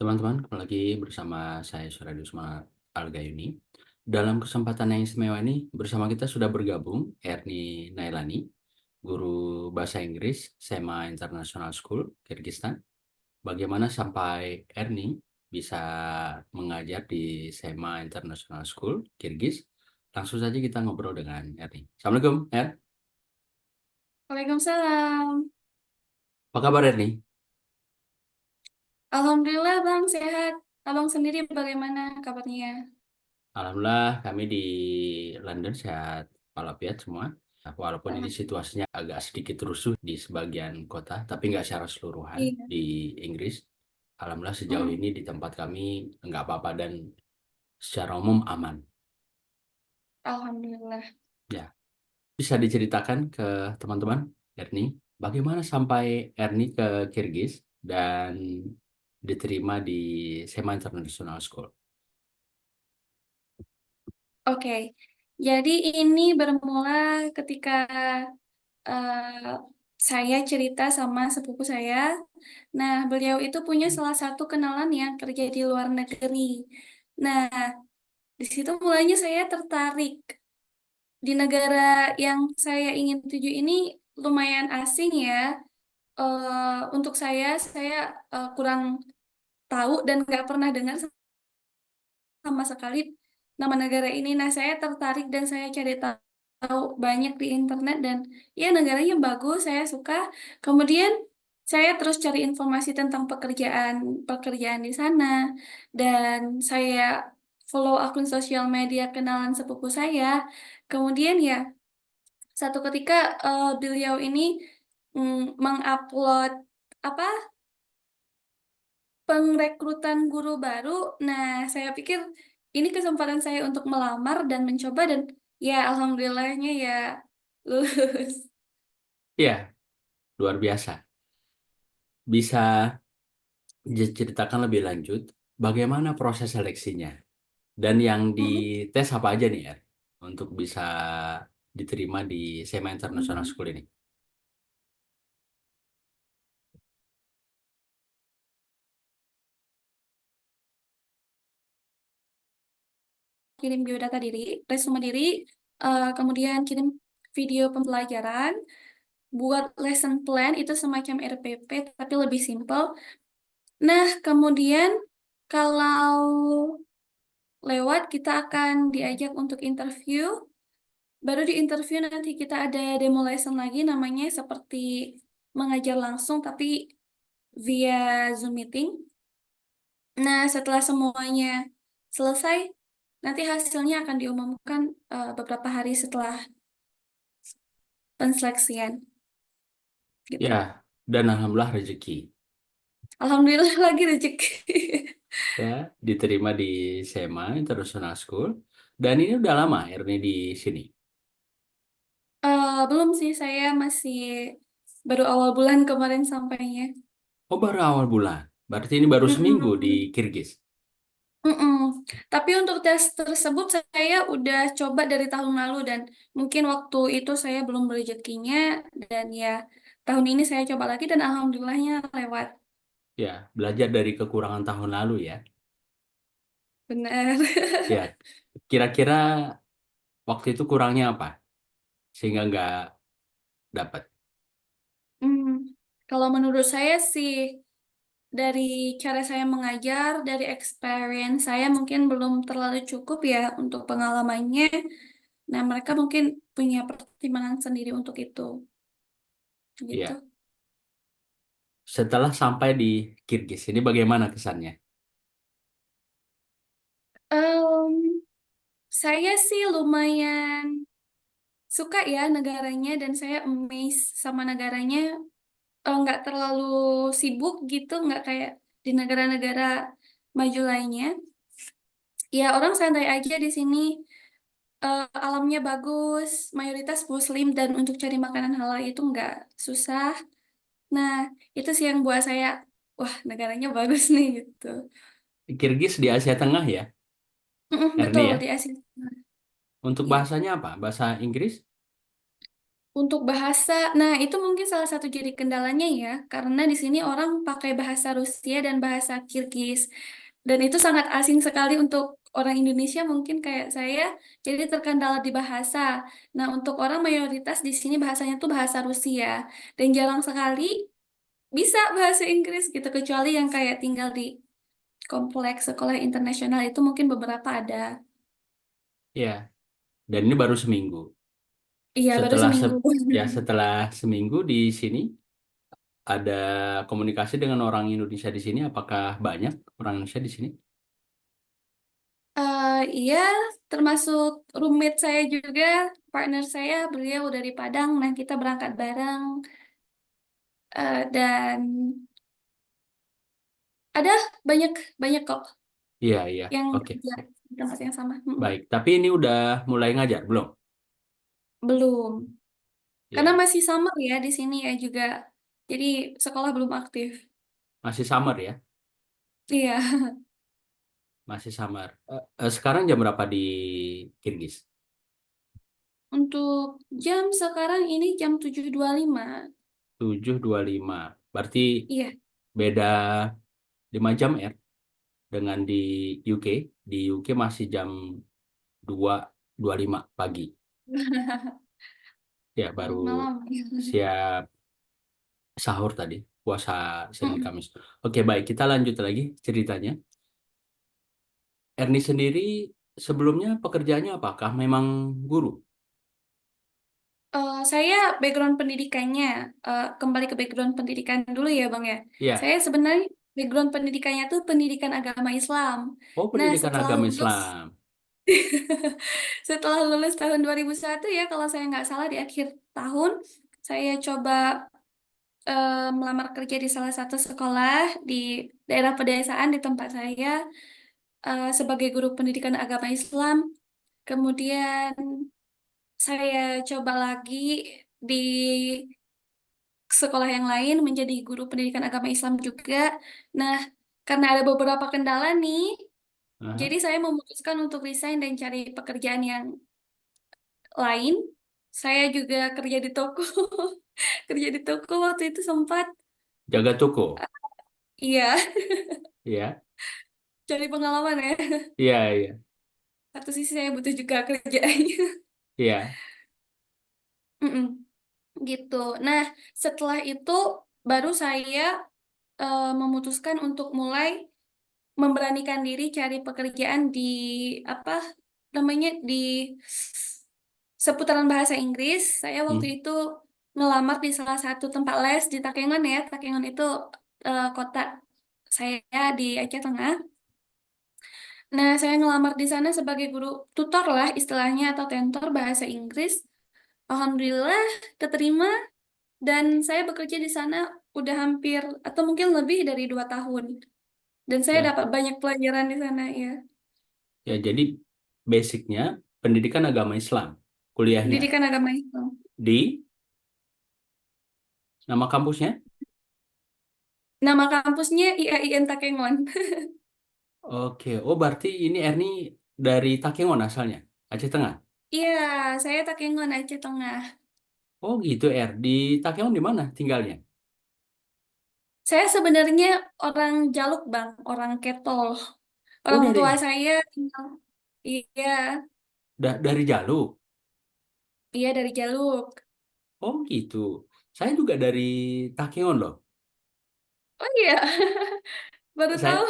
Teman-teman, kembali lagi bersama saya Suradusma Algayuni. Dalam kesempatan yang istimewa ini, bersama kita sudah bergabung Erni Nailani, guru bahasa Inggris SEMA International School, Kyrgyzstan. Bagaimana sampai Erni bisa mengajar di SEMA International School, Kyrgyz? Langsung saja kita ngobrol dengan Erni. Assalamualaikum, Waalaikumsalam. Apa kabar Erni? Alhamdulillah Bang sehat. Abang sendiri bagaimana kabarnya? Alhamdulillah kami di London sehat walafiat semua. Walaupun ini Alhamdulillah. situasinya agak sedikit rusuh di sebagian kota, tapi nggak secara keseluruhan Iya. di Inggris. Alhamdulillah sejauh Mm-mm. ini di tempat kami nggak apa-apa dan secara umum aman. Alhamdulillah. Ya, bisa diceritakan ke teman-teman, Erni, bagaimana sampai Erni ke Kirgiz dan diterima di SEMA International School? Oke. Jadi ini bermula ketika eh, saya cerita sama sepupu saya. Nah, beliau itu punya salah satu kenalan yang kerja di luar negeri. Nah, di situ mulanya saya tertarik. Di negara yang saya ingin tuju ini lumayan asing ya. Untuk saya kurang tahu dan nggak pernah dengar sama sekali nama negara ini. Nah, saya tertarik dan saya cari tahu banyak di internet dan ya negaranya bagus, saya suka. Kemudian saya terus cari informasi tentang pekerjaan pekerjaan di sana dan saya follow akun sosial media kenalan sepupu saya. Kemudian ya satu ketika beliau ini mengupload apa pengrekrutan guru baru. Nah, saya pikir ini kesempatan saya untuk melamar dan mencoba dan ya alhamdulillahnya ya lulus. Ya, luar biasa. Bisa diceritakan lebih lanjut bagaimana proses seleksinya dan yang Mm-mm. dites apa aja nih ya untuk bisa diterima di SEMA International Mm-mm. School ini. Kirim biodata diri, resume diri, kemudian kirim video pembelajaran, buat lesson plan itu semacam RPP tapi lebih simpel. Nah, kemudian kalau lewat kita akan diajak untuk interview. Baru di interview nanti kita ada demo lesson lagi namanya seperti mengajar langsung tapi via Zoom meeting. Nah, setelah semuanya selesai, nanti hasilnya akan diumumkan beberapa hari setelah penseleksian gitu. Ya, dan alhamdulillah rezeki Alhamdulillah lagi rezeki. ya diterima di SEMA International School dan ini udah lama Erni di sini. Belum sih, saya masih baru awal bulan kemarin sampainya. Oh, baru awal bulan. Berarti ini baru seminggu di Mm-mm. Kirgiz. Mm-mm. Tapi untuk tes tersebut saya udah coba dari tahun lalu dan mungkin waktu itu saya belum rezekinya dan ya tahun ini saya coba lagi dan alhamdulillahnya lewat. Ya, belajar dari kekurangan tahun lalu ya. Benar. Ya, kira-kira waktu itu kurangnya apa sehingga nggak dapat? Hmm, Kalau menurut saya sih dari cara saya mengajar, dari experience saya mungkin belum terlalu cukup ya untuk pengalamannya. Nah, mereka mungkin punya pertimbangan sendiri untuk itu. Gitu. Ya, setelah sampai di Kirgiz ini bagaimana kesannya? Em, saya sih lumayan suka ya negaranya dan saya amazed sama negaranya. Nggak terlalu sibuk gitu, nggak kayak di negara-negara maju lainnya. Ya orang santai aja di sini. Alamnya bagus, mayoritas Muslim dan untuk cari makanan halal itu nggak susah. Nah itu sih yang buat saya, wah negaranya bagus nih gitu. Kirgiz di Asia Tengah ya, Mm-mm, Erni betul ya. di Asia. Untuk Iya. bahasanya apa? Bahasa Inggris? Untuk bahasa, nah itu mungkin salah satu jadi kendalanya ya, karena di sini orang pakai bahasa Rusia dan bahasa Kirgiz, dan itu sangat asing sekali untuk orang Indonesia mungkin kayak saya, jadi terkendala di bahasa. Nah untuk orang mayoritas di sini bahasanya tuh bahasa Rusia, dan jarang sekali bisa bahasa Inggris gitu, kecuali yang kayak tinggal di kompleks sekolah internasional itu mungkin beberapa ada. Ya, dan ini baru seminggu. Iya baru Setelah seminggu. setelah seminggu di sini ada komunikasi dengan orang Indonesia di sini. Apakah banyak orang Indonesia di sini? Iya, termasuk roommate saya juga, partner saya, beliau dari Padang. Nah, kita berangkat bareng. Dan ada banyak banyak kok Iya, iya. yang Oke. kerja di tempat yang sama. Mm-mm. Baik. Tapi ini udah mulai ngajar, belum? Belum, karena Ya, masih summer ya di sini ya juga. Jadi sekolah belum aktif. masih summer ya. Iya, Masih summer. Sekarang jam berapa di Kirgis? untuk jam sekarang ini jam 7.25. 7.25. Berarti Iya. beda 5 jam ya dengan di UK. Di UK masih jam 2.25 pagi. Ya, baru Selamat malam. siap sahur tadi, puasa Senin Mm-mm. Kamis. Oke, baik, kita lanjut lagi ceritanya. Erni sendiri sebelumnya pekerjaannya apakah memang guru? Saya background pendidikannya, kembali ke background pendidikan dulu ya Bang ya. Iya. Saya sebenarnya background pendidikannya tuh pendidikan agama Islam. Oh, Nah, pendidikan setelah agama lulus, Islam. setelah lulus tahun 2001 ya, kalau saya nggak salah di akhir tahun, saya coba melamar kerja di salah satu sekolah di daerah pedesaan di tempat saya sebagai guru pendidikan agama Islam. Kemudian saya coba lagi di sekolah yang lain menjadi guru pendidikan agama Islam juga. Nah, karena ada beberapa kendala nih, Aha. jadi saya memutuskan untuk resign dan cari pekerjaan yang lain. Saya juga kerja di toko. Kerja di toko waktu itu sempat, Jaga toko. iya, Iya, cari pengalaman ya. iya, iya, Satu sisi saya butuh juga kerjaannya. iya. Mm-mm, gitu. Nah, setelah itu baru saya memutuskan untuk mulai memberanikan diri cari pekerjaan di apa namanya di seputaran bahasa Inggris. Saya waktu Hmm. itu ngelamar di salah satu tempat les di Takengon ya. Takengon itu kota saya di Aceh Tengah. Nah, saya ngelamar di sana sebagai guru tutor lah istilahnya atau tentor bahasa Inggris. Alhamdulillah keterima dan saya bekerja di sana udah hampir atau mungkin lebih dari 2 tahun. Dan saya Ya, dapat banyak pelajaran di sana ya. ya. Jadi basicnya pendidikan agama Islam, kuliahnya Pendidikan agama Islam. di nama kampusnya. Nama kampusnya IAIN Takengon. Oke, oh berarti ini Erni dari Takengon asalnya, Aceh Tengah. Iya, saya Takengon Aceh Tengah. Oh gitu Di Takengon di mana tinggalnya? Saya sebenarnya orang Jaluk, Bang, orang Ketol. Oh Orang tua dari saya tinggal. Iya, dari Jalu. iya dari Jaluk. Oh gitu. Saya juga dari Takengon loh. Oh iya, baru Saya, tahu.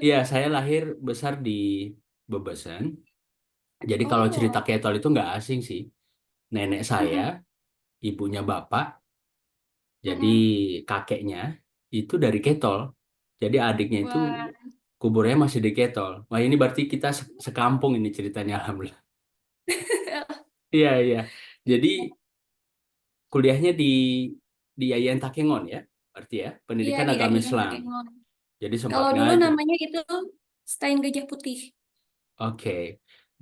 iya saya lahir besar di Bebesen. Jadi kalau cerita Oh, Ketol itu nggak asing sih. Nenek saya, mm-mm, ibunya bapak, jadi mm-mm. kakeknya itu dari Ketol. Jadi adiknya itu Wah, kuburnya masih di Ketol. Wah ini berarti kita sekampung ini ceritanya alhamdulillah. Iya iya. Jadi kuliahnya di Yayan Takengon ya, berarti ya iya pendidikan di agama IAIN Islam. Takengon. Jadi sempat Kalau dulu ngajar. namanya itu Stein Gajah Putih. Oke.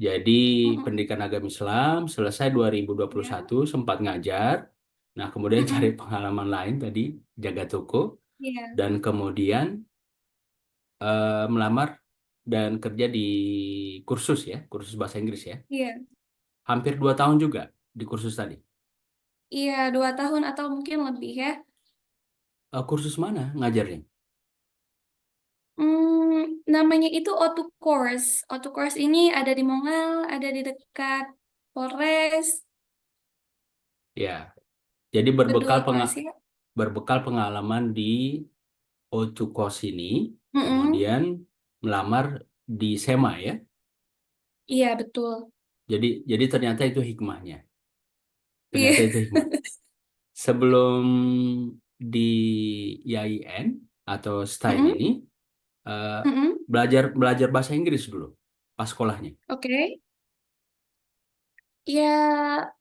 Jadi Mm-mm. pendidikan agama Islam selesai dua ribu dua puluh Ya, satu sempat ngajar. Nah, kemudian cari mm-mm. pengalaman lain tadi jaga toko Iya, dan kemudian melamar dan kerja di kursus ya, kursus bahasa Inggris ya. iya. Hampir 2 tahun juga di kursus tadi. Iya, 2 tahun atau mungkin lebih ya. Kursus mana ngajarnya? Namanya itu Auto Course. Auto Course ini ada di Mongal, ada di dekat Polres, Ya, jadi kedua operasi. berbekal pengalaman di Otukos ini, Mm-mm. kemudian melamar di SEMA ya. Iya, betul. Jadi ternyata itu hikmahnya. Iya. Ternyata itu hikmah. Sebelum di IAIN atau STAIN Mm-mm. ini, eh, Mm-mm. belajar belajar bahasa Inggris dulu pas sekolahnya. Oke. Ya,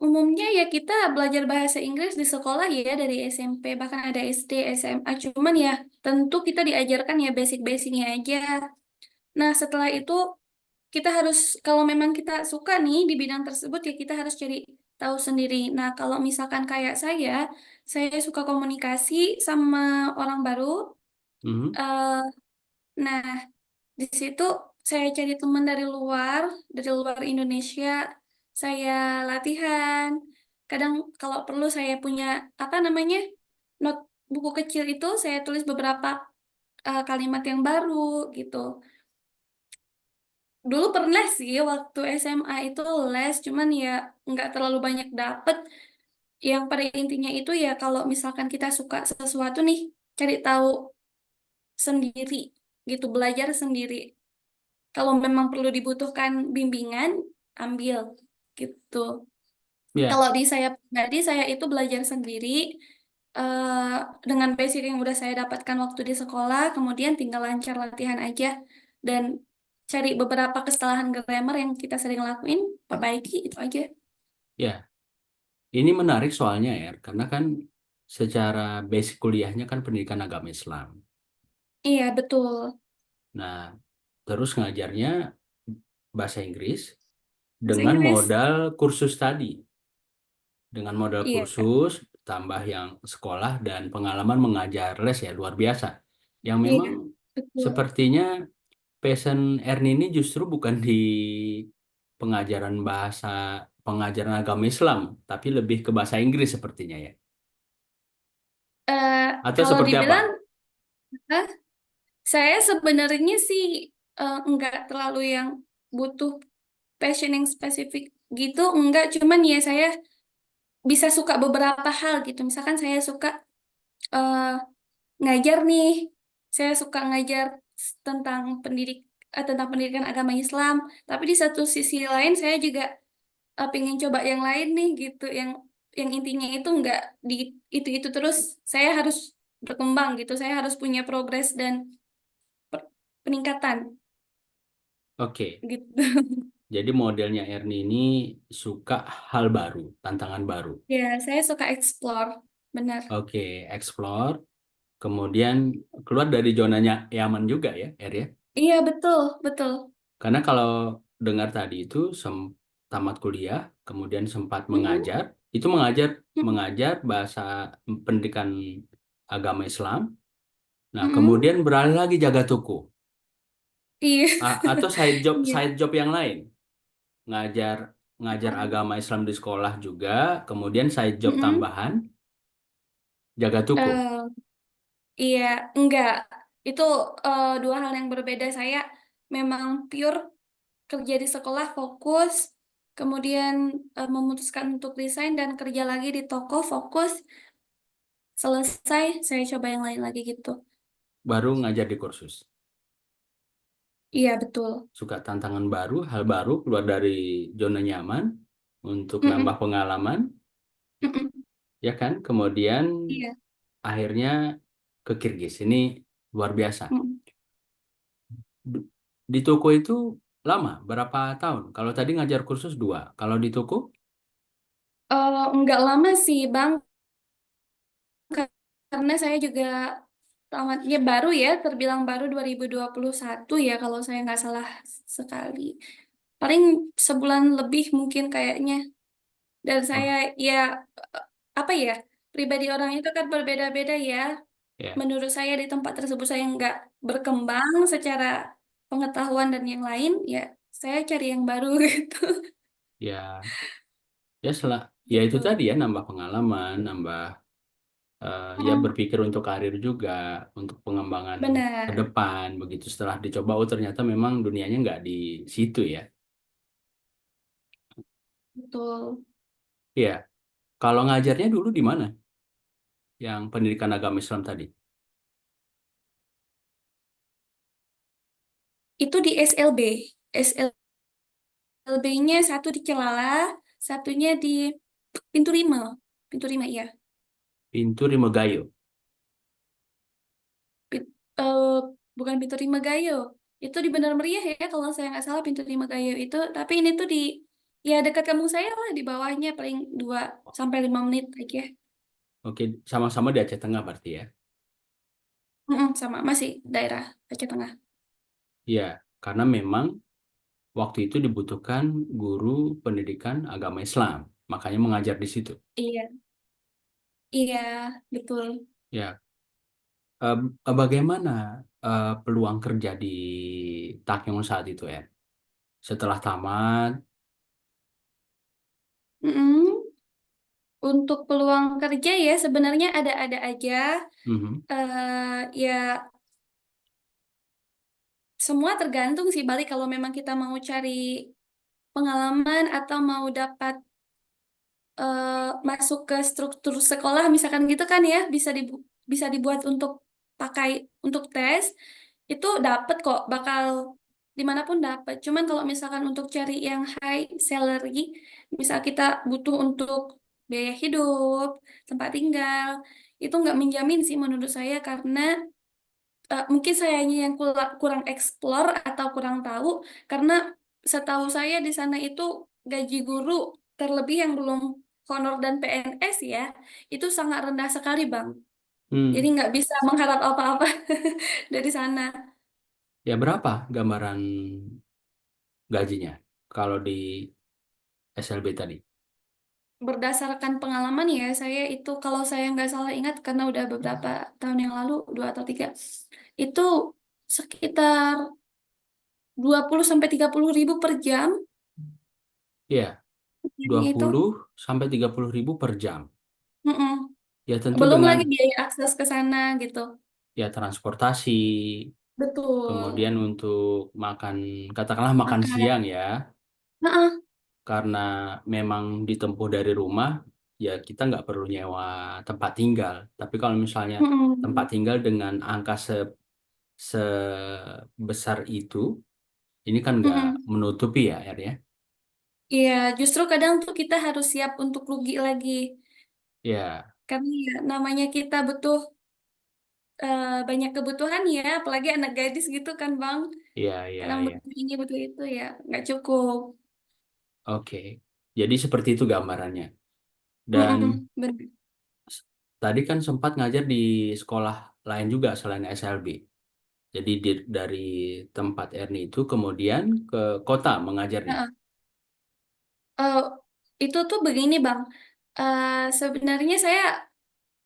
umumnya ya kita belajar bahasa Inggris di sekolah ya dari SMP, bahkan ada SD, SMA. Cuman ya tentu kita diajarkan ya basic-basicnya aja. Nah, setelah itu kita harus, kalau memang kita suka nih di bidang tersebut ya kita harus cari tahu sendiri. Nah, kalau misalkan kayak saya suka komunikasi sama orang baru. Mhm. eh, nah, di situ saya cari teman dari luar Indonesia. Saya latihan. Kadang kalau perlu saya punya apa namanya not buku kecil itu saya tulis beberapa kalimat yang baru gitu. Dulu pernah sih waktu SMA itu les, cuman ya nggak terlalu banyak dapet. Yang pada intinya itu ya kalau misalkan kita suka sesuatu nih, cari tahu sendiri gitu, belajar sendiri. Kalau memang perlu dibutuhkan bimbingan, ambil gitu. Ya, Kalau di saya pribadi, saya itu belajar sendiri eh, dengan basic yang udah saya dapatkan waktu di sekolah, kemudian tinggal lancar latihan aja dan cari beberapa kesalahan grammar yang kita sering lakuin, perbaiki itu aja. ya. Ini menarik soalnya ya, karena kan secara basic kuliahnya kan pendidikan agama Islam. Iya, betul. Nah, terus ngajarnya bahasa Inggris Bahasa dengan Inggris. modal kursus tadi. Dengan modal Iya, kursus, tambah yang sekolah dan pengalaman mengajar les ya luar biasa. Yang iya, memang betul. sepertinya passion Erni ini justru bukan di pengajaran bahasa, pengajaran agama Islam, tapi lebih ke bahasa Inggris sepertinya ya. Eh, Atau Kalau seperti apa? dibilang, "Hah?" Saya sebenarnya sih nggak terlalu yang butuh passion yang spesifik gitu, enggak. Cuman ya saya bisa suka beberapa hal gitu. Misalkan saya suka eh, ngajar nih, saya suka ngajar tentang tentang pendidikan agama Islam. Tapi di satu sisi lain saya juga pengen coba yang lain nih gitu, yang intinya itu enggak di itu terus. Saya harus berkembang gitu. Saya harus punya progres dan peningkatan Oke, gitu. jadi modelnya Erni ini suka hal baru, tantangan baru. Ya, saya suka explore, benar. Oke, explore, kemudian keluar dari zonanya nyaman juga ya, Er ya. Iya, betul, betul. Karena kalau dengar tadi itu tamat kuliah, kemudian sempat Mm-mm, mengajar, itu mengajar mm-mm, mengajar bahasa pendidikan agama Islam. Nah, mm-mm. kemudian beralih lagi jaga toko. Iya, Atau iya. side job yang lain, ngajar ngajar agama Islam di sekolah juga, kemudian side job Mm-mm. tambahan jaga toko. Eh, iya, enggak. Itu dua hal yang berbeda. Saya memang pure kerja di sekolah fokus, kemudian memutuskan untuk resign dan kerja lagi di toko fokus. Selesai, saya coba yang lain lagi gitu. Baru ngajar di kursus. Iya, betul. Suka tantangan baru, hal baru, keluar dari zona nyaman untuk nambah Mm-mm, pengalaman, mm-mm. ya kan? Kemudian Iya. akhirnya ke Kirgis. Ini luar biasa. Mm. D- Di toko itu lama, berapa tahun? Kalau tadi ngajar kursus 2, kalau di toko Nggak lama sih, Bang, karena saya juga tamatnya baru ya, terbilang baru 2021 ya, kalau saya nggak salah sekali. Paling sebulan lebih mungkin kayaknya. Dan saya oh, ya, eh, apa ya, pribadi orang itu kan berbeda-beda ya. ya, Menurut saya di tempat tersebut saya nggak berkembang secara pengetahuan dan yang lain, ya saya cari yang baru gitu. ya, ya ya itu gitu. tadi ya, nambah pengalaman, nambah ya Mm, berpikir untuk karir juga, untuk pengembangan ke benar, depan. Begitu setelah dicoba, oh ternyata memang dunianya nggak di situ ya. betul. Iya, kalau ngajarnya dulu di mana? Yang pendidikan agama Islam tadi? Itu di SLB. SLB-nya satu di Celala, satunya di Pintu Rima. Pintu Rima, iya. Pintu Rimegayo. Pin- eh, Bukan Pintu Rima Gayo. Itu di Benar Meriah ya, kalau saya nggak salah Pintu Rima Gayo itu. Tapi ini tuh di, ya dekat kampung saya lah, di bawahnya paling 2 sampai 5 menit aja. Oke, sama-sama di Aceh Tengah berarti ya. Mm-mm, sama, masih daerah Aceh Tengah. Iya, karena memang waktu itu dibutuhkan guru pendidikan agama Islam, makanya mengajar di situ. Iya, iya, betul. Ya, bagaimana peluang kerja di Takyong saat itu ya? Setelah tamat, Mm-mm. Untuk peluang kerja ya sebenarnya ada-ada aja. mhm, Ya semua tergantung sih balik kalau memang kita mau cari pengalaman atau mau dapat eh, masuk ke struktur sekolah misalkan gitu kan ya bisa dibuat untuk pakai untuk tes itu dapat kok bakal dimanapun dapat. Cuman kalau misalkan untuk cari yang high salary, misal kita butuh untuk biaya hidup, tempat tinggal, itu nggak menjamin sih menurut saya karena mungkin sayanya yang kurang explore atau kurang tahu karena setahu saya di sana itu gaji guru terlebih yang belum honor dan PNS ya itu sangat rendah sekali Bang. Jadi hmm, nggak bisa mengharap apa-apa dari sana. ya berapa gambaran gajinya kalau di SLB tadi? Berdasarkan pengalaman ya saya itu kalau saya nggak salah ingat karena udah beberapa tahun yang lalu 2 atau 3 itu sekitar 20 sampai 30 ribu per jam. Ya, dua Ini itu. puluh sampai 30 ribu per jam. Mm-mm. Ya tentu Belum dengan lagi biaya akses ke sana gitu. ya transportasi, kemudian Betul. untuk makan, katakanlah makan Makan. siang ya, Nah, karena memang ditempuh dari rumah, ya kita nggak perlu nyewa tempat tinggal. Tapi kalau misalnya tempat mm-mm. tinggal dengan angka sebesar itu, ini kan nggak Mm-mm. menutupi ya, Er ya. Iya, justru kadang tuh kita harus siap untuk rugi lagi. Ya, Karena ya namanya kita butuh banyak kebutuhan ya, apalagi anak gadis gitu kan Bang. ya, ya, Kadang ya. butuh ini, butuh itu ya, nggak cukup. Oke. Jadi seperti itu gambarannya. Dan Mm-mm. Benar. tadi kan sempat ngajar di sekolah lain juga selain SLB. Jadi dari tempat Erni itu kemudian ke kota mengajarnya. Heeh. Eh, itu tuh begini Bang. Eh, Sebenarnya saya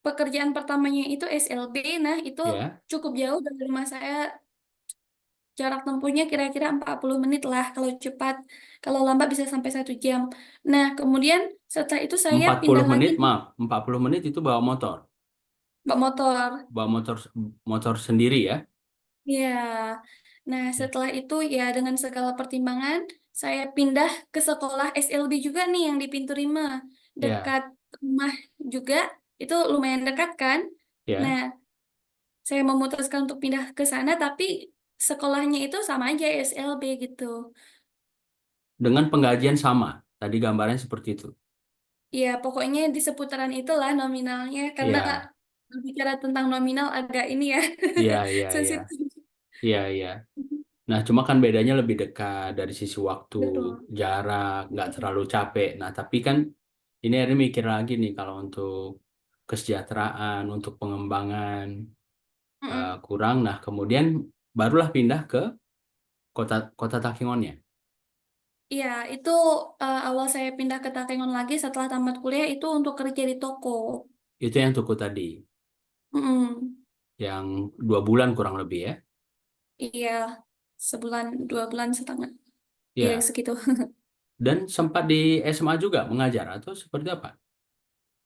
pekerjaan pertamanya itu SLB, nah itu Ya, cukup jauh dari rumah saya. Jarak tempuhnya kira-kira 40 menit lah kalau cepat. Kalau lambat bisa sampai 1 jam. Nah, kemudian setelah itu saya empat pindah puluh lagi menit, nih, maaf, 40 menit itu bawa motor. bawa motor. Bawa motor motor sendiri ya. Ya. Nah, Ya, setelah itu ya dengan segala pertimbangan, saya pindah ke sekolah SLB juga nih yang di Pintu Rima. ya, Dekat rumah juga, itu lumayan dekat kan? Nah, ya. saya memutuskan untuk pindah ke sana, tapi sekolahnya itu sama aja SLB gitu. Dengan penggajian sama. Tadi gambarnya seperti itu. Ya, pokoknya di seputaran itulah nominalnya, karena Ya, bicara tentang nominal agak ini ya, ya, ya, ya. sensitif. Ya, ya. Nah, cuma kan bedanya lebih dekat dari sisi waktu, Betul. jarak, nggak terlalu capek. Nah, tapi kan ini Eri mikir lagi nih kalau untuk kesejahteraan, untuk pengembangan Mm-mm. kurang. Nah, kemudian barulah pindah ke kota kota Takengonnya. Iya, itu awal saya pindah ke Takengon lagi setelah tamat kuliah itu untuk kerja di toko. Itu yang toko tadi, Mm-mm. yang 2 bulan kurang lebih ya. Iya, 1 bulan, 2 bulan setengah. Iya, Ya, segitu. Dan sempat di SMA juga mengajar atau seperti apa?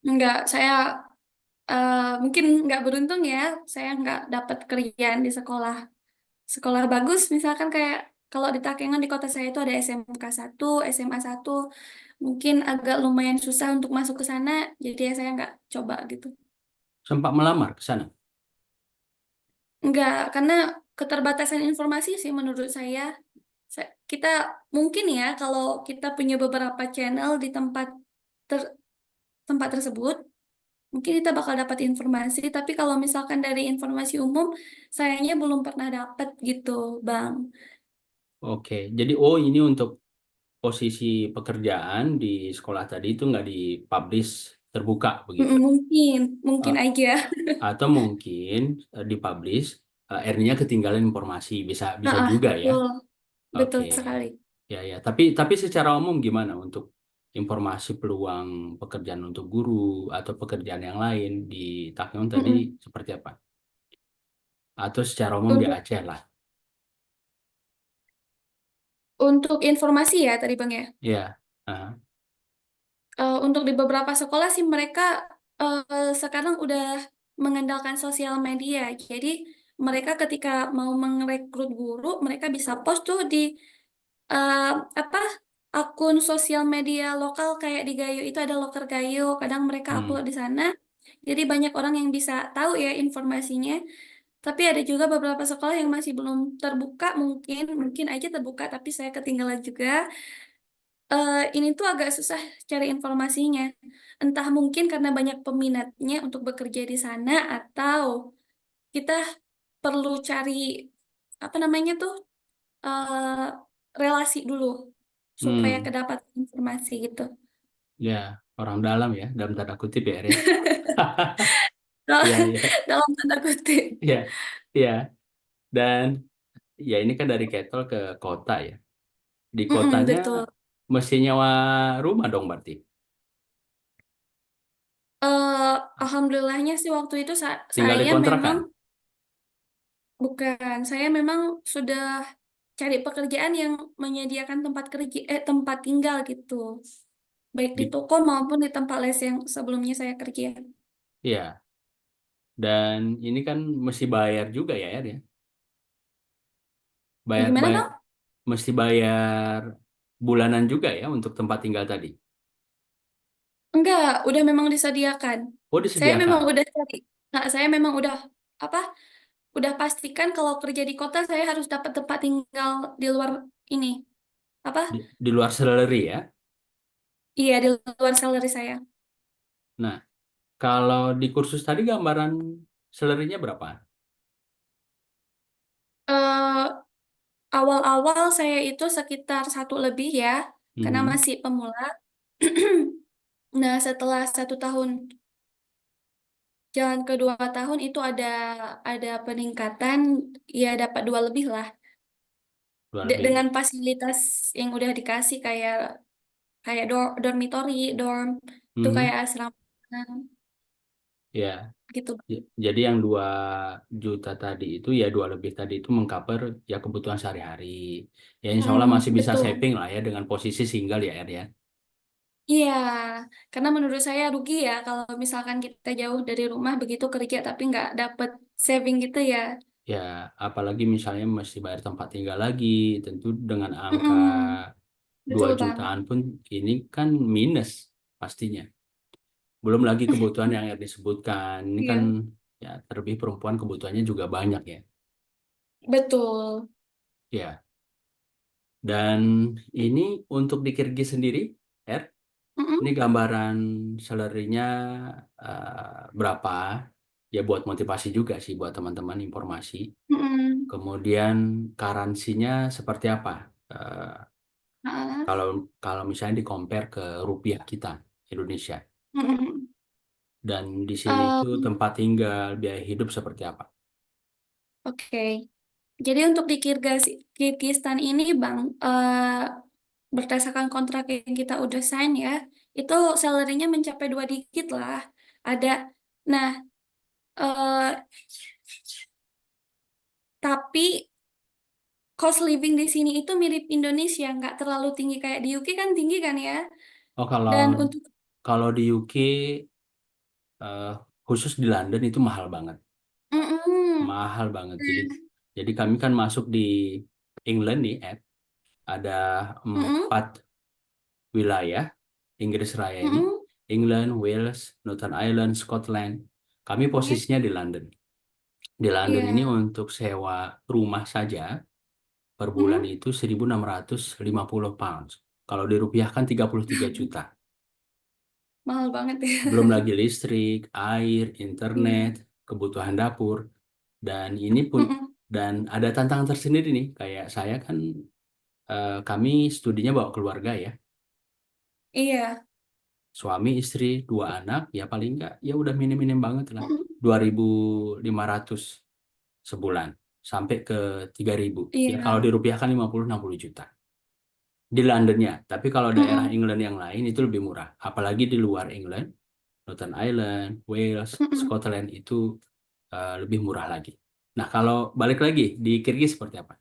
Enggak, saya mungkin nggak beruntung ya, saya nggak dapat kerjaan di sekolah. Sekolah bagus, misalkan kayak kalau di Takengon di kota saya itu ada SMK 1, SMA 1, mungkin agak lumayan susah untuk masuk ke sana, jadi ya saya nggak coba gitu. Sempat melamar ke sana? Nggak, karena keterbatasan informasi sih menurut saya. Kita mungkin ya kalau kita punya beberapa channel di ter- tempat tersebut, mungkin kita bakal dapat informasi, tapi kalau misalkan dari informasi umum, sayangnya belum pernah dapat gitu, Bang. Oke, jadi ini untuk posisi pekerjaan di sekolah tadi itu nggak dipublish terbuka begitu. Mungkin, mungkin Eh, aja. atau mungkin dipublish, R-nya ketinggalan informasi, bisa bisa Ah, juga ya. betul, betul Oke, sekali. ya ya. Tapi secara umum gimana untuk informasi peluang pekerjaan untuk guru atau pekerjaan yang lain di Takngon tadi Mm-mm. seperti apa? Atau secara umum di Untuk Aceh lah. untuk informasi ya tadi Bang ya. Ya. Ah, Untuk di beberapa sekolah sih mereka sekarang udah mengandalkan sosial media. Jadi mereka ketika mau merekrut guru, mereka bisa post tuh di eh, apa akun sosial media lokal kayak di Gayo itu ada Loker Gayo, kadang mereka upload hmm, di sana. Jadi banyak orang yang bisa tahu ya informasinya. Tapi ada juga beberapa sekolah yang masih belum terbuka, mungkin mungkin aja terbuka, tapi saya ketinggalan juga. Ini tuh agak susah cari informasinya. Entah mungkin karena banyak peminatnya untuk bekerja di sana, atau kita perlu cari apa namanya tuh eh, relasi dulu supaya hmm, kedapat informasi gitu. ya orang dalam ya, dalam tanda kutip ya, Er, ya. Dalam Ya, ya, dalam tanda kutip. ya, ya. Dan ya ini kan dari Ketol ke kota ya. Di Mm-mm, kotanya betul. mesti nyewa rumah dong berarti. Eh, Alhamdulillahnya sih waktu itu Tinggal di saya memang kontrakan. bukan, saya memang sudah cari pekerjaan yang menyediakan tempat kerja, tempat tinggal gitu. Baik di Di, toko maupun di tempat les yang sebelumnya saya kerja. ya, dan ini kan mesti bayar juga ya, Er, ya. Bayar, Gimana bayar, Bang? mesti bayar bulanan juga ya untuk tempat tinggal tadi. Enggak, udah memang disediakan. Oh, Saya memang disediakan. udah cari. Nah, saya memang udah apa? Udah pastikan kalau kerja di kota saya harus dapat tempat tinggal di luar ini. Apa? Di luar salary ya. Iya, di luar salary saya. Nah, kalau di kursus tadi gambaran salary-nya berapa? Eh, Awal-awal saya itu sekitar satu lebih ya, karena Mhm. masih pemula. Nah, setelah 1 tahun jalan ke 2 tahun itu ada peningkatan, ya dapat dua lebih lah. Dua Dengan lebih. fasilitas yang udah dikasih kayak kayak dormitory, dorm, itu Mhm. kayak asrama Ya, gitu. jadi yang 2 juta tadi itu ya dua lebih tadi itu mengcover ya kebutuhan sehari-hari. Ya insya Allah masih bisa Betul. saving lah ya dengan posisi single ya Er ya. Iya, karena menurut saya rugi ya kalau misalkan kita jauh dari rumah begitu kerja tapi nggak dapet saving gitu ya. Ya apalagi misalnya mesti bayar tempat tinggal lagi, tentu dengan angka Mm-mm. dua Betul Bang. jutaan pun ini kan minus pastinya. Belum lagi kebutuhan yang Er disebutkan. Ini kan Iya, ya terlebih perempuan kebutuhannya juga banyak ya. betul. Ya, dan ini untuk di Kirgi sendiri, Er, ini Mm-mm. gambaran salary-nya berapa? Ya buat motivasi juga sih buat teman-teman informasi. Mm-mm. Kemudian karansinya seperti apa? Eh, Ah, kalau kalau misalnya di compare ke rupiah kita Indonesia. mm-mm. Dan di sini itu Um, tempat tinggal, biaya hidup seperti apa? oke. Jadi untuk di Kirgistan ini Bang, berdasarkan kontrak yang kita udah sign ya, itu salary-nya mencapai 2 digit lah. Ada. Nah, eh, tapi cost living di sini itu mirip Indonesia, nggak terlalu tinggi kayak di UK kan tinggi kan ya. Oh, kalau Dan untuk kalau di UK, eh, khusus di London itu mahal banget, mm-mm, mahal banget. Jadi kami kan masuk di England nih, ada mm-mm, 4 wilayah Inggris Raya ini, mm-mm, England, Wales, Northern Ireland, Scotland. Kami ya, posisinya di London. Di London ini iya, untuk sewa rumah saja per bulan mm-mm, itu 1.650 pounds. Kalau dirupiahkan 33 juta. mahal banget ya. Belum lagi listrik, air, internet, Iya, kebutuhan dapur. Dan ini pun, mm-mm, dan ada tantangan tersendiri nih. Kayak saya kan, kami studinya bawa keluarga ya. iya, Suami, istri, 2 anak, ya paling enggak, ya udah minim-minim banget lah. mm-mm, 2.500 sebulan. Sampai ke 3.000. Ya kalau iya, dirupiahkan 50-60 juta. Di Londonnya. Tapi kalau daerah mm-mm, England yang lain itu lebih murah. Apalagi di luar England, Northern Ireland, Wales, mm-mm, Scotland itu lebih murah lagi. Nah, kalau balik lagi di Kirgiz seperti apa?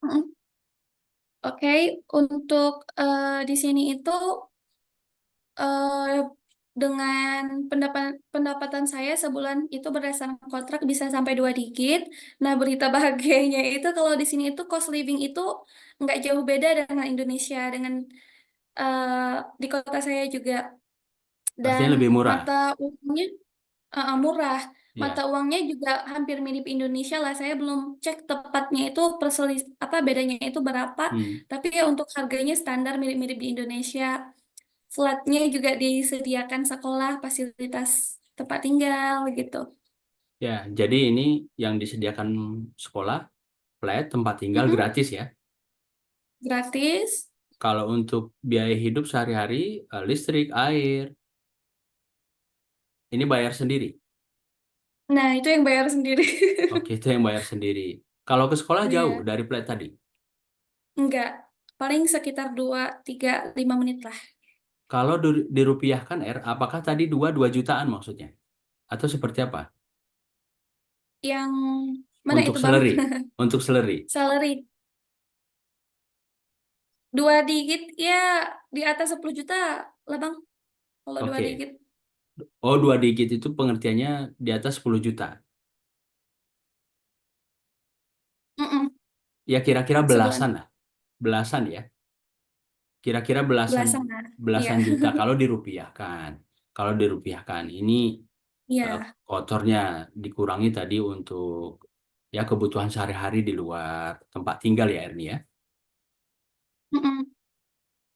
mm-mm. Oke, untuk di sini itu eh, dengan pendapatan saya sebulan itu berdasarkan kontrak bisa sampai 2 digit. Nah, berita bahagianya itu kalau di sini itu cost living itu nggak jauh beda dengan Indonesia, dengan di kota saya juga. Dan Pastinya lebih murah. mata uangnya murah. Mata Ya. uangnya juga hampir mirip Indonesia lah. Saya belum cek tepatnya itu apa bedanya itu berapa. Hmm. Tapi ya untuk harganya standar mirip-mirip di Indonesia. Flatnya juga disediakan sekolah, fasilitas tempat tinggal gitu. Ya, jadi ini yang disediakan sekolah, flat, tempat tinggal Mm-mm. gratis ya. Gratis. Kalau untuk biaya hidup sehari-hari, listrik, air, ini bayar sendiri. Nah, itu yang bayar sendiri. Oke, itu yang bayar sendiri. Kalau ke sekolah jauh Iya, dari flat tadi. enggak. Paling sekitar 2, 3, 5 menit lah. Kalau dirupiahkan, apakah tadi 2 jutaan maksudnya? Atau seperti apa? Yang mana Untuk itu, Bang? salary. Untuk salary. Salary 2 digit ya di atas 10 juta lah, Bang. Kalau dua Oke. digit. Oh, 2 digit itu pengertiannya di atas 10 juta. Mm-mm. Ya kira-kira belasan Sebulan. lah. Belasan ya. Kira-kira belasan Belasan lah. Iya. belasan juta kalau dirupiahkan. Kalau dirupiahkan ini, Iya. kotornya dikurangi tadi untuk ya kebutuhan sehari-hari di luar tempat tinggal ya Erni ya. Mm-mm.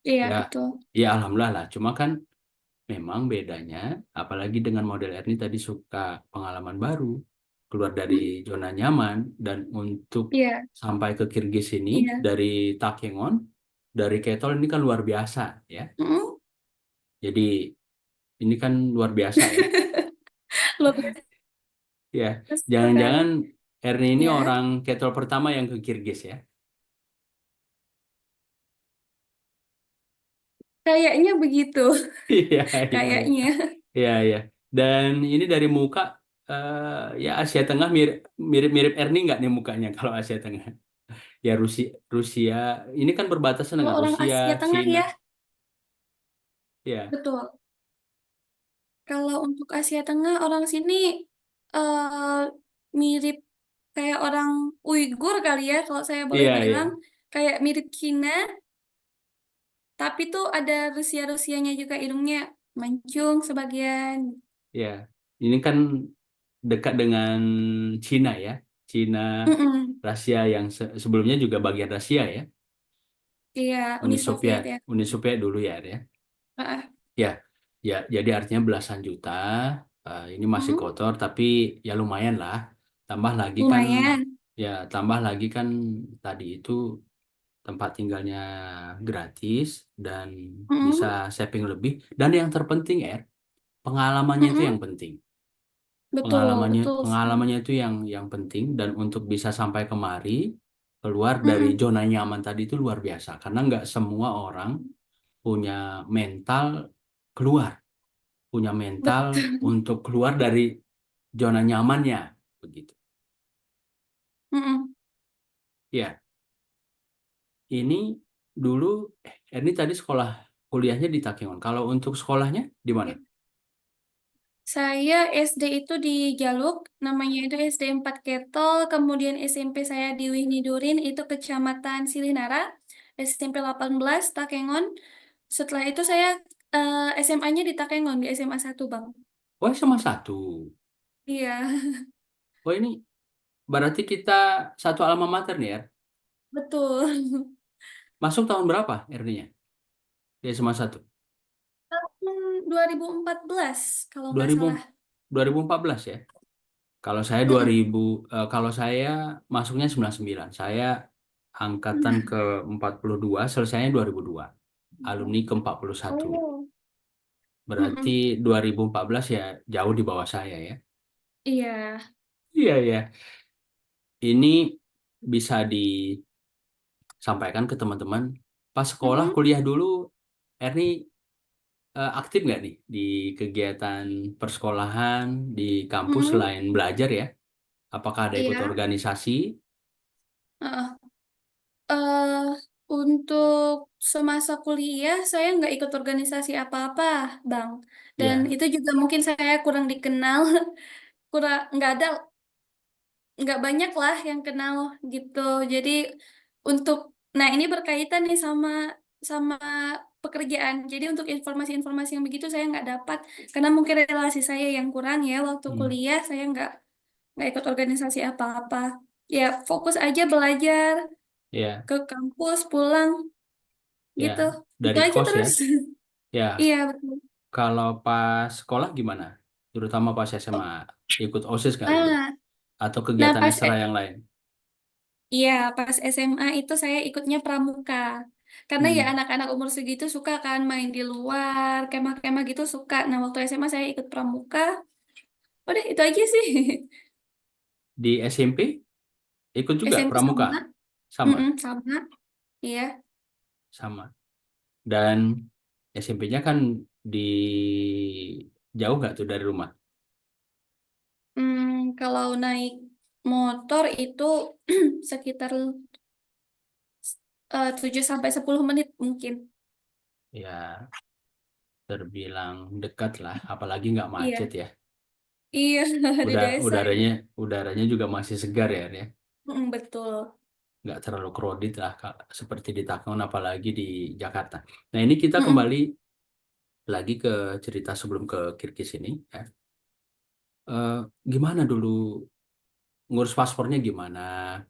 Iya, Ya, betul. ya alhamdulillah lah. Cuma kan memang bedanya, apalagi dengan model Erni tadi suka pengalaman baru, keluar dari Mm. zona nyaman, dan untuk Iya. sampai ke Kirgis ini Iya. dari Takengon, dari Ketol ini kan luar biasa ya. Mm-mm. Jadi ini kan luar biasa ya. Luar biasa Ya, sekali. jangan-jangan Erni ini Ya, orang Ketol pertama yang ke Kirgis ya. kayaknya begitu. Iya, iya, iya. Kayaknya. Iya, iya. Dan ini dari muka, ya Asia Tengah mirip-mirip Erni nggak nih mukanya kalau Asia Tengah? Ya Rusia, Rusia ini kan berbatasan Kalau dengan orang Rusia, Asia Tengah Cina, ya, ya, betul. Kalau untuk Asia Tengah, orang sini eh mirip kayak orang Uighur kali ya, kalau saya boleh iya, iya, bilang. Kayak mirip Cina, tapi tuh ada Rusia-Rusianya juga hidungnya mancung sebagian. ya. Ini kan dekat dengan Cina ya, Cina, Mm-mm. Rusia yang sebelumnya juga bagian Rusia ya, Iya, Uni Uni Soviet, Soviet ya. Uni Soviet dulu ya, ya. Ah, Ya, ya, jadi artinya belasan juta. Ini masih mm, kotor, tapi ya lumayan lah. Tambah lagi kan, lumayan. ya tambah lagi kan tadi itu tempat tinggalnya gratis dan bisa Mm, saving lebih. Dan yang terpenting, pengalamannya itu yang mm-mm. penting. Betul, Pengalamannya, betul sekali. pengalamannya itu yang penting, dan untuk bisa sampai kemari, keluar dari Mm-mm. zona nyaman tadi itu luar biasa. Karena nggak semua orang punya mental keluar, punya mental Betul. untuk keluar dari zona nyamannya, begitu. Mm-mm. Ya, ini dulu ini tadi sekolah kuliahnya di Takengon. Kalau untuk sekolahnya di mana? Saya SD itu di Jaluk, namanya itu SD 4 Ketol, kemudian SMP saya di Wihni Durin, itu Kecamatan Silinara, SMP 18 Takengon. Setelah itu saya SMA-nya di Takengon, di SMA 1, Bang. Oh, sama satu. Iya, Oh, ini berarti kita satu alma mater nih ya. betul. Masuk tahun berapa RD-nya? Di SMA 1. Tahun 2014, kalau dua nggak ribu salah. 2014 ya. Kalau saya Mm-mm. 2000, kalau saya masuknya 99. Saya angkatan ke 42, selesainya 2002. Alumni ke 41. Oh, Berarti mm-mm. 2014 ya jauh di bawah saya ya. Iya. Iya, iya. Ini bisa disampaikan ke teman-teman. Pas sekolah, Mm-mm. kuliah dulu, Erni aktif nggak nih di kegiatan persekolahan di kampus Mm-mm. selain belajar ya? Apakah ada ikut Iya. organisasi? Heeh. eh untuk semasa kuliah, saya nggak ikut organisasi apa-apa, Bang. Dan Ya, itu juga mungkin saya kurang dikenal, kurang nggak banyak lah yang kenal gitu. Jadi untuk, nah ini berkaitan nih sama sama pekerjaan. Jadi untuk informasi-informasi yang begitu saya nggak dapat karena mungkin relasi saya yang kurang ya waktu hmm, kuliah saya nggak ikut organisasi apa-apa. Ya fokus aja belajar ya, ke kampus pulang ya. gitu. Itu Dari aja kos ya. terus. Ya, Iya betul. kalau pas sekolah gimana? Terutama pas SMA, ikut OSIS nggak dulu? Ah, Atau nah kegiatan pas ekstra yang lain? iya, pas SMA itu saya ikutnya pramuka. Karena ya Hmm. anak-anak umur segitu suka kan main di luar, kemah-kemah gitu suka. Nah, waktu SMA saya ikut pramuka. Udah, itu aja sih. Di SMP ikut juga SMP pramuka? sama. Sama, Mm-mm, sama. Iya. sama. Dan SMP-nya kan di jauh nggak tuh dari rumah? Kalau naik motor itu sekitar 7 sampai 10 menit mungkin. Ya, terbilang dekat lah, apalagi nggak macet Iya. ya. Iya, di Udah desa ini. udaranya juga masih segar ya, ya. Betul. Nggak terlalu crowded lah, seperti di Taknon, apalagi di Jakarta. Nah, ini kita Mm-mm. kembali lagi ke cerita sebelum ke Kirgis ini. Ya. Eh, Gimana dulu ngurus paspornya gimana?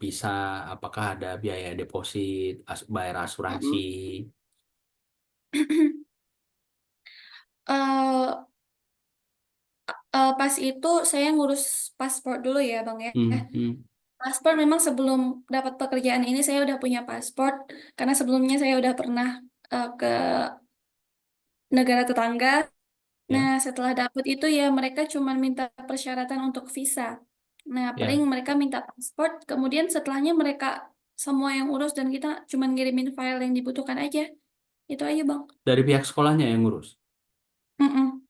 Bisa, apakah ada biaya deposit, bayar asuransi? Mm-mm. Eh, pas itu saya ngurus paspor dulu ya, Bang ya. Hmm, hmm, Paspor memang sebelum dapat pekerjaan ini saya udah punya paspor karena sebelumnya saya udah pernah ke negara tetangga. Nah, ya, setelah dapat itu ya mereka cuma minta persyaratan untuk visa. Nah, paling ya. mereka minta paspor, kemudian setelahnya mereka semua yang urus dan kita cuma ngirimin file yang dibutuhkan aja. Itu aja, Bang. Dari pihak sekolahnya yang ngurus. Mm-mm,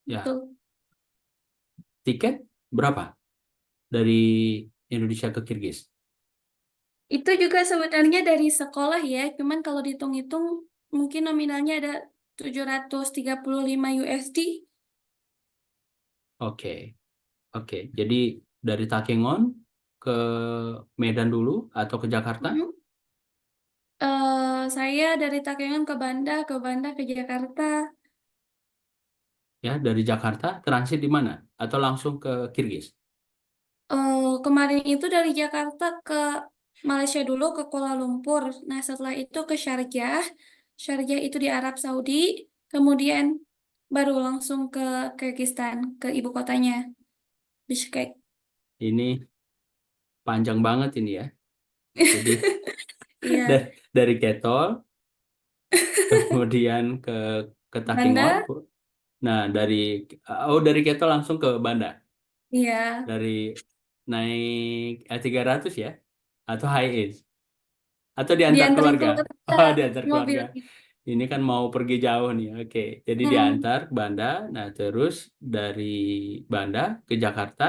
Ya, betul. tiket berapa dari Indonesia ke Kirgis? Itu juga sebenarnya dari sekolah ya, cuman kalau dihitung-hitung mungkin nominalnya ada 735 USD. Oke, oke. Jadi dari Takengon ke Medan dulu atau ke Jakarta? Mm-mm. Saya dari Takengon ke Banda ke Jakarta. Ya, dari Jakarta transit di mana? Atau langsung ke Kirgis? Kemarin itu dari Jakarta ke Malaysia dulu ke Kuala Lumpur. Nah, setelah itu ke Sharjah. Sharjah itu di Arab Saudi. Kemudian baru langsung ke Kyrgyzstan, ke ibu kotanya, Bishkek. Ini panjang banget ini ya. Jadi Iya, dari Ketol, kemudian ke Takengon. Banda. Nah, dari Ketol langsung ke Banda. Iya, Dari naik L300 ya, atau high ace, atau diantar dianterin keluarga. keluarga Oh, diantar mobil. keluarga. Ini kan mau pergi jauh nih. Oke, jadi Mm-mm. diantar ke Banda. Nah, terus dari Banda ke Jakarta.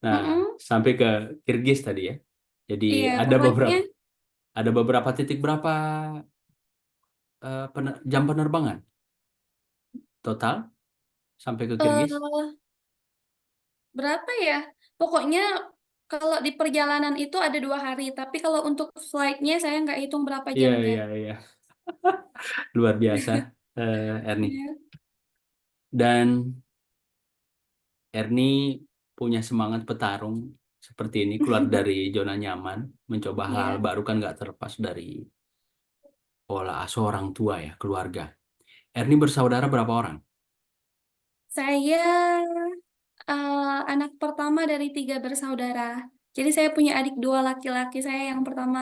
Nah, Mm-mm. sampai ke Kirgis tadi ya. Jadi Iya, ada pokoknya beberapa. Ada beberapa titik berapa jam penerbangan total sampai ke Kirgis? Eh, berapa ya? Pokoknya kalau di perjalanan itu ada 2 hari, tapi kalau untuk flightnya saya nggak hitung berapa Iya, jamnya. iya, iya. Luar biasa, Erni. Ya. Dan Erni punya semangat petarung seperti ini, keluar dari zona nyaman, mencoba hal-hal Iya, baru kan nggak terlepas dari pola asuh orang tua ya, keluarga. Erni bersaudara berapa orang? saya anak pertama dari 3 bersaudara. Jadi saya punya adik 2 laki-laki, saya yang pertama.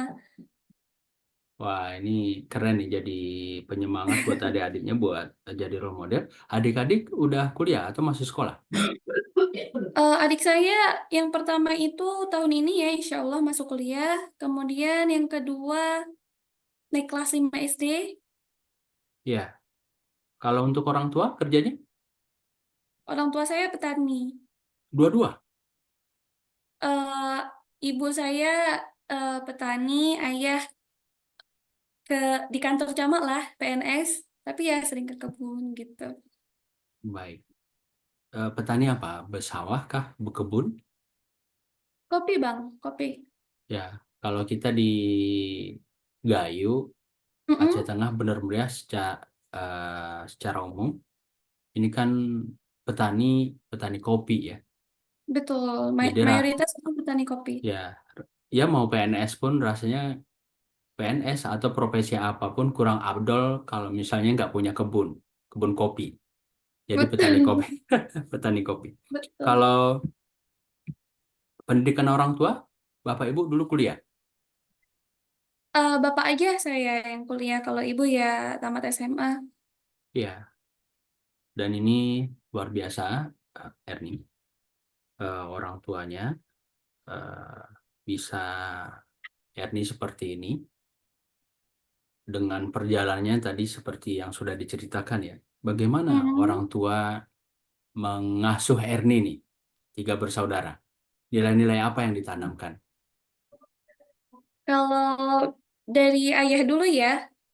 Wah, ini keren nih jadi penyemangat buat adik-adiknya buat jadi role model. Adik-adik udah kuliah atau masih sekolah? Adik saya yang pertama itu tahun ini ya, insya Allah masuk kuliah. Kemudian yang kedua naik kelas 5 SD. Iya. Kalau untuk orang tua kerjanya Orang tua saya petani. dua-dua. eh Ibu saya petani, ayah ke di kantor camat lah, PNS, tapi ya sering ke kebun gitu. Baik. Petani apa? Bersawah kah? Berkebun? Kopi bang, kopi. Ya. Kalau kita di Gayo, Aceh Mm-mm, Tengah benar-benar secara umum ini kan petani petani kopi ya. betul, Jadi mayoritas itu petani kopi. ya ya mau PNS pun rasanya PNS atau profesi apapun kurang abdol kalau misalnya nggak punya kebun kopi. Jadi petani kopi, Betul, petani kopi. betul. Kalau pendidikan orang tua, Bapak Ibu dulu kuliah. Bapak aja saya yang kuliah, kalau ibu ya tamat SMA. Ya, dan ini luar biasa, Erni. Orang tuanya eh, bisa Erni seperti ini dengan perjalanannya tadi seperti yang sudah diceritakan ya. Bagaimana orang Hmm, tua mengasuh Erni nih, 3 bersaudara? Nilai-nilai apa yang ditanamkan? kalau dari ayah dulu ya,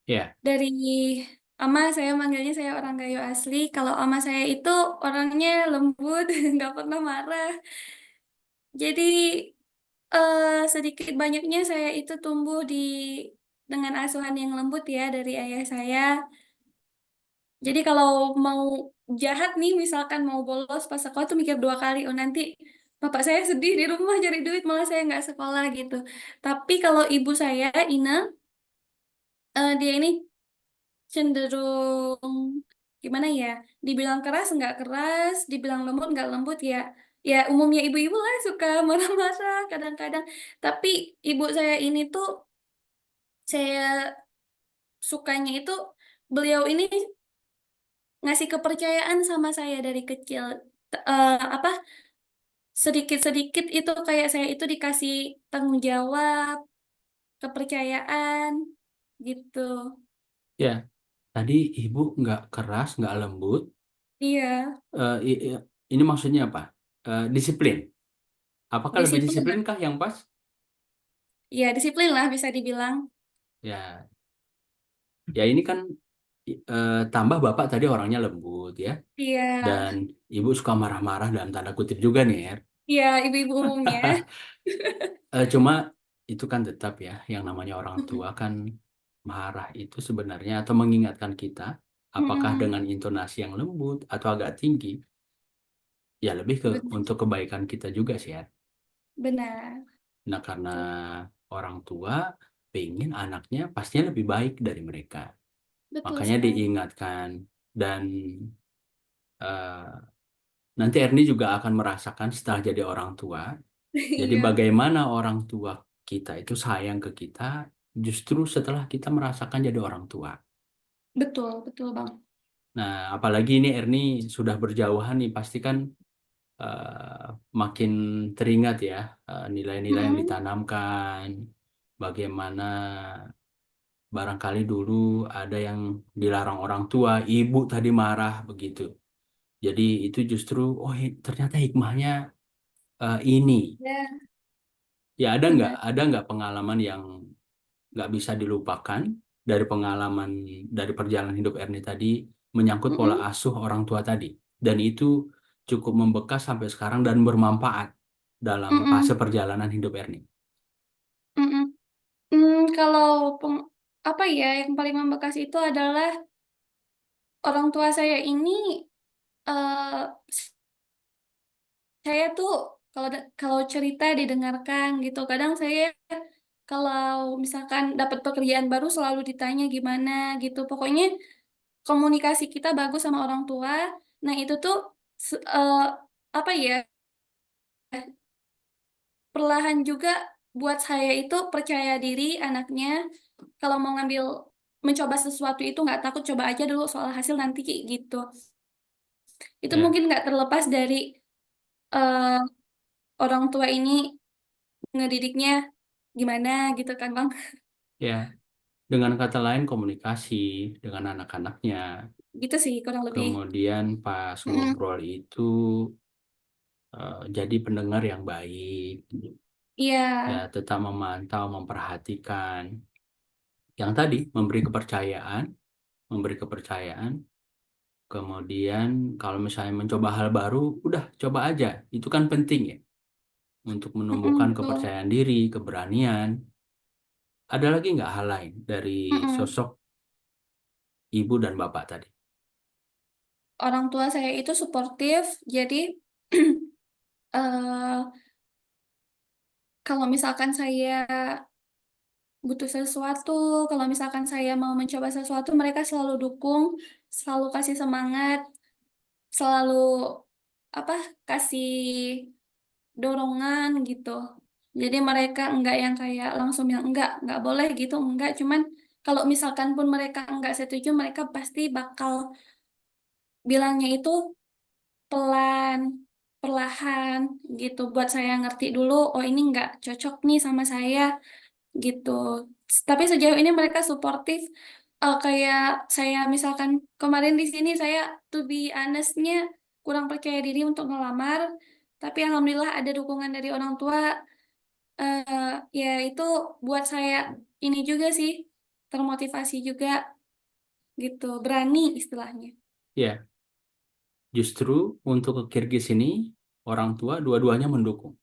Ya, dari ama saya manggilnya saya orang Gayo asli. Kalau ama saya itu orangnya lembut, nggak pernah marah. Jadi sedikit banyaknya saya itu tumbuh dengan asuhan yang lembut ya dari ayah saya. Jadi kalau mau jahat nih, misalkan mau bolos pas sekolah tuh mikir 2 kali. Oh nanti bapak saya sedih di rumah cari duit, malah saya nggak sekolah gitu. Tapi kalau ibu saya, Ina, dia ini cenderung gimana ya? Dibilang keras nggak keras, dibilang lembut nggak lembut ya. Ya umumnya ibu-ibu lah suka marah-marah kadang-kadang. Tapi ibu saya ini tuh saya sukanya itu beliau ini ngasih kepercayaan sama saya dari kecil. Apa sedikit-sedikit itu kayak saya itu dikasih tanggung jawab, kepercayaan gitu. ya. Tadi ibu nggak keras, nggak lembut. Iya, Ini maksudnya apa? Disiplin. Apakah lebih disiplin disiplin lah. kah yang pas? Iya, disiplin lah bisa dibilang. Ya, ya ini kan tambah bapak tadi orangnya lembut ya, Iya, dan ibu suka marah-marah dalam tanda kutip juga nih ya. iya ibu-ibu umumnya. Cuma itu kan tetap ya, yang namanya orang tua kan marah itu sebenarnya atau mengingatkan kita, apakah Mm-mm. dengan intonasi yang lembut atau agak tinggi, ya lebih ke Benar, untuk kebaikan kita juga sih ya. benar. Nah karena orang tua pengen anaknya pastinya lebih baik dari mereka, Betul makanya sekali. diingatkan dan eh, nanti Erni juga akan merasakan setelah jadi orang tua. Jadi Iya, bagaimana orang tua kita itu sayang ke kita justru setelah kita merasakan jadi orang tua. betul, betul Bang. Nah, apalagi ini Erni sudah berjauhan nih, pasti kan makin teringat ya nilai-nilai yang Mm-mm. ditanamkan. Bagaimana barangkali dulu ada yang dilarang orang tua, ibu tadi marah begitu. Jadi itu justru, oh ternyata hikmahnya ini. Ya, Ya benar. ada nggak pengalaman yang nggak bisa dilupakan dari pengalaman dari perjalanan hidup Erni tadi menyangkut pola Mm-mm, asuh orang tua tadi. Dan itu cukup membekas sampai sekarang dan bermanfaat dalam fase mm-mm, perjalanan hidup Erni. mm-mm. Kalau apa ya yang paling membekas itu adalah orang tua saya ini eh, saya tuh kalau cerita didengarkan gitu. Kadang saya kalau misalkan dapat pekerjaan baru selalu ditanya gimana gitu. Pokoknya komunikasi kita bagus sama orang tua. Nah, itu tuh apa ya? Perlahan juga buat saya itu percaya diri anaknya kalau mau mencoba sesuatu itu nggak takut, coba aja dulu soal hasil nanti kayak gitu. Itu Ya, mungkin nggak terlepas dari eh, orang tua ini ngedidiknya gimana gitu kan Bang. ya. Dengan kata lain komunikasi dengan anak-anaknya. Gitu sih kurang lebih. Kemudian pas Mm-mm. ngobrol itu jadi pendengar yang baik, Iya, ya tetap memantau, memperhatikan. Yang tadi memberi kepercayaan. Kemudian kalau misalnya mencoba hal baru, udah coba aja. Itu kan penting ya untuk mm-mm, menumbuhkan betul. kepercayaan diri, keberanian. Ada lagi nggak hal lain dari Mm-mm. sosok ibu dan bapak tadi? Orang tua saya itu suportif, jadi eh kalau misalkan saya butuh sesuatu, kalau misalkan saya mau mencoba sesuatu, mereka selalu dukung, selalu kasih semangat, selalu apa kasih dorongan gitu. Jadi mereka enggak yang kayak langsung yang enggak boleh gitu, enggak. Cuman kalau misalkan pun mereka enggak setuju, mereka pasti bakal bilangnya itu pelan, perlahan gitu. Buat saya ngerti dulu, oh ini enggak cocok nih sama saya gitu. Tapi sejauh ini mereka suportif. Kayak saya misalkan kemarin di sini saya to be honest-nya kurang percaya diri untuk ngelamar, tapi alhamdulillah ada dukungan dari orang tua. Ya itu buat saya ini juga sih termotivasi juga gitu, berani istilahnya. Ya, justru untuk ke Kirgis ini orang tua dua-duanya mendukung.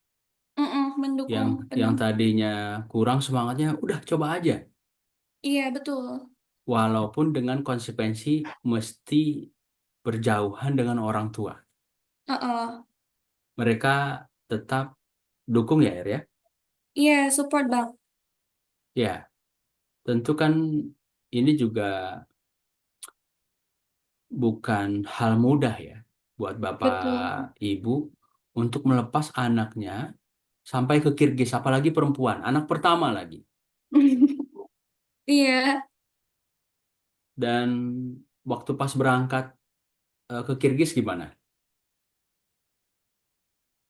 Mm-mm, Yang mendukung yang penuh. tadinya kurang semangatnya, udah coba aja. Iya betul. Walaupun dengan konsekuensi mesti berjauhan dengan orang tua. Uh-uh. Mereka tetap dukung ya, Er ya. Iya support bang. Ya, tentu kan ini juga bukan hal mudah ya buat Bapak Betul. Ibu untuk melepas anaknya sampai ke Kirgis, apalagi perempuan, anak pertama lagi. Iya, Dan waktu pas berangkat ke Kirgis gimana?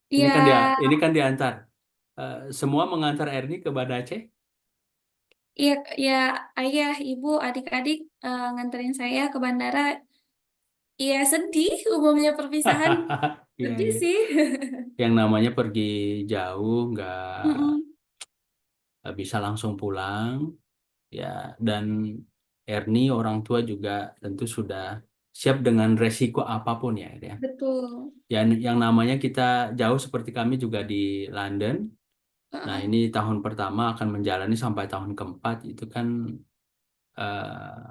Ini kan dia, iya, ini kan diantar. Semua mengantar Erni ke Banda Aceh. iya, ya, ayah, ibu, adik-adik nganterin saya ke bandara. Iya, sedih umumnya perpisahan. Iya, Sedih iya. sih. Yang namanya pergi jauh, Mm-mm. nggak bisa langsung pulang, ya. Dan Erni orang tua juga tentu sudah siap dengan resiko apapun ya, Er ya. Betul. Yang namanya kita jauh seperti kami juga di London. Nah, Heeh. ini tahun pertama akan menjalani sampai tahun keempat itu kan eh,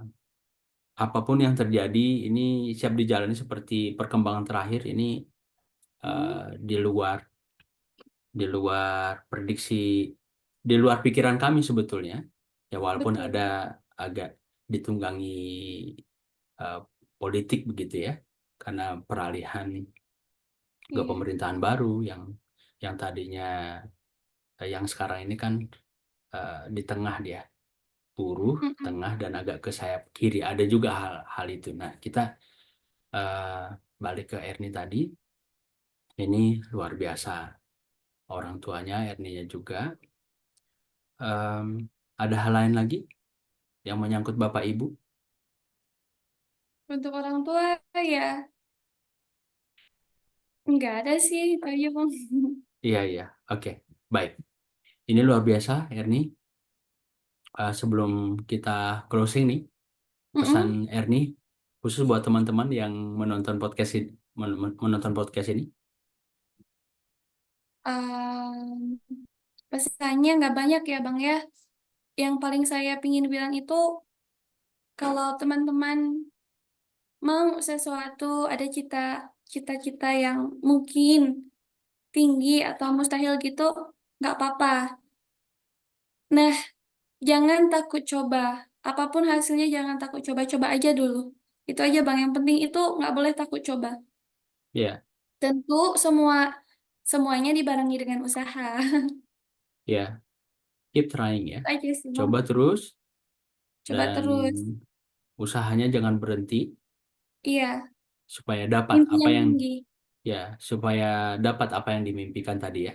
apapun yang terjadi ini siap dijalani seperti perkembangan terakhir ini Mm. di luar prediksi, di luar pikiran kami sebetulnya. Ya walaupun ada Betul. agak ditunggangi eh, politik begitu ya, karena peralihan ke Iya. pemerintahan baru yang tadinya yang sekarang ini kan di tengah dia, buruh Mm-mm. tengah dan agak ke sayap kiri. Ada juga hal itu. Nah, kita eh, balik ke Erni tadi. Ini luar biasa. Orang tuanya, Erninya juga. Em, ada hal lain lagi yang menyangkut Bapak Ibu? Untuk orang tua ya nggak ada sih itu aja bang. Iya, iya. Oke, baik. Ini luar biasa, Erni. Sebelum kita closing nih, pesan Mm-mm. Erni khusus buat teman-teman yang menonton podcast ini, menonton podcast ini. Em, Pesannya nggak banyak ya Bang ya. Yang paling saya pingin bilang itu kalau teman-teman mau sesuatu, ada cita-cita yang mungkin tinggi atau mustahil gitu, nggak apa-apa. Nah, jangan takut coba. Apapun hasilnya jangan takut coba. Coba aja dulu. Itu aja Bang. Yang penting itu nggak boleh takut coba. Ya, Tentu semuanya dibarengi dengan usaha. ya, keep trying ya. Itu aja sih Bang. Coba terus Coba dan terus. usahanya jangan berhenti Iya, supaya dapat mimpi apa yang yang tinggi. ya, supaya dapat apa yang dimimpikan tadi ya.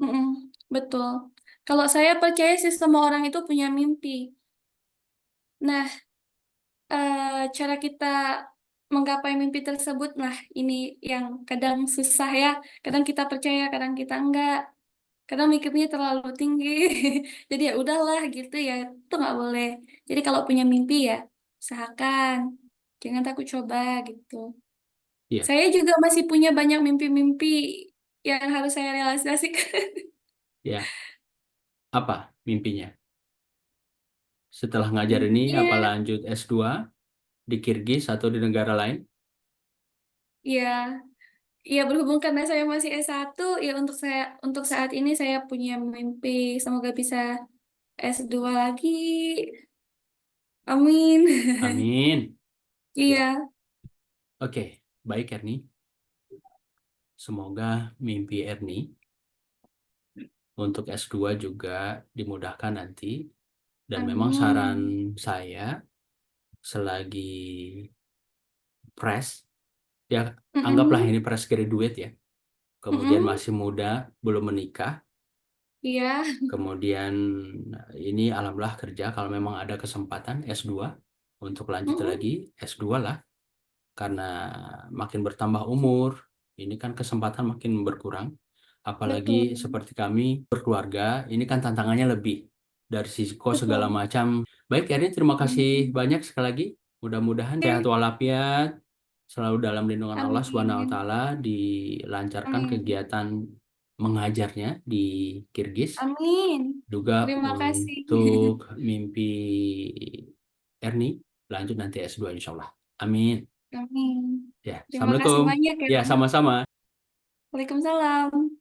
Mm-mm, betul. Kalau saya percaya sih semua orang itu punya mimpi. Nah, cara kita menggapai mimpi tersebut, nah ini yang kadang susah ya. Kadang kita percaya, kadang kita enggak. Kadang mikirnya terlalu tinggi. Jadi ya udahlah gitu ya. Itu nggak boleh. Jadi kalau punya mimpi ya usahakan. Jangan takut coba gitu. Iya, Saya juga masih punya banyak mimpi-mimpi yang harus saya realisasikan. ya. Apa mimpinya? Setelah ngajar ini apa Mimpinya lanjut S2 di Kirgis atau di negara lain? ya, ya berhubung karena saya masih S1, ya untuk saat ini saya punya mimpi semoga bisa S2 lagi. Amin. Amin. Ya, Iya, oke. Baik Erni. Semoga mimpi Erni untuk S2 juga dimudahkan nanti. Dan memang saran amin. saya selagi fresh, ya anggaplah Mm-mm. ini fresh graduate ya. Kemudian Mm-mm. masih muda, belum menikah. Iya, Kemudian ini alhamdulillah kerja kalau memang ada kesempatan S2 untuk lanjut mm-mm. lagi S2 lah. Karena makin bertambah umur, ini kan kesempatan makin berkurang. Apalagi Betul, seperti kami berkeluarga, ini kan tantangannya lebih dari sisi kos segala betul. macam. Baik, Erni, terima kasih Amin. banyak sekali lagi. Mudah-mudahan sehat Oke, walafiat, selalu dalam lindungan Allah Subhanahu wa amin. taala, dilancarkan Amin. kegiatan mengajarnya di Kirgis. Amin. Juga Terima kasih. untuk mimpi Erni, lanjut nanti S2 insya Allah. Amin. Amin. Ya, Terima kasih Assalamualaikum. banyak ya. Ya, sama-sama. Waalaikumsalam.